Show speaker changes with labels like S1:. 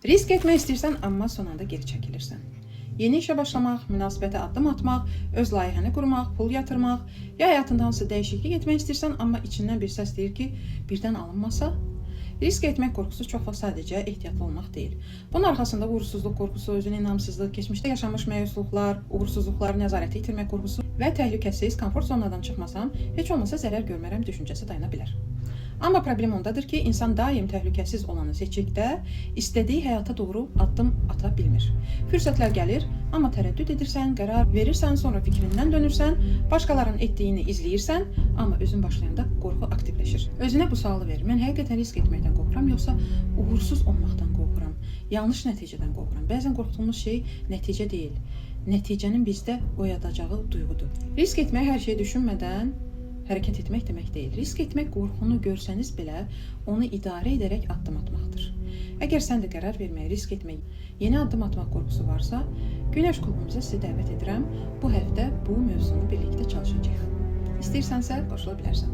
S1: Risk etmək istəyirsən, amma son anda geri çəkilirsən. Yeni işə başlamaq, münasibətə addım atmaq, öz layihəni qurmaq, pul yatırmaq, ya həyatında hansı dəyişiklik etmək istəyirsən, amma içindən bir səs deyir ki, birdən alınmasa? Risk etmək qorxusu çox vaxt sadəcə ehtiyatlı olmaq deyil. Bunun arxasında uğursuzluq qorxusu, özünə inamsızlıq, keçmişdə yaşanmış məyusluqlar, uğursuzluqları nəzarəti itirmək qorxusu və təhlükəsiz, komfort zonadan çıxmasam, heç olmasa zərər görmərəm düşüncəsi dayana bilər. Amma problem ondadır ki, insan daim təhlükəsiz olanı seçikdə istədiyi həyata doğru addım ata bilmir. Fürsətlər gəlir, amma tərəddüd edirsən, qərar verirsən, sonra fikrindən dönürsən, başqalarının etdiyini izləyirsən, amma özün başlayanda qorxu aktivləşir. Özünə bu sualı ver. Mən həqiqətən risk etməkdən qorxuram, yoxsa uğursuz olmaqdan qorxuram? Yanlış nəticədən qorxuram. Bəzən qorxduğumuz şey nəticə deyil, nəticənin bizdə oyadacağı duyğudur. Risk etmək hər şeyi düşünmədən hərəkət etmək demək deyil. Risk etmək qorxunu görsəniz belə onu idarə edərək addım atmaqdır. Əgər sən də qərar vermək, risk etmək, yeni addım atmaq qorxusu varsa, Günəş klubumuza sizi dəvət edirəm. Bu həftə bu mövzunu birlikdə çalışacağıq. İstəyirsənsə qoşula bilərsən.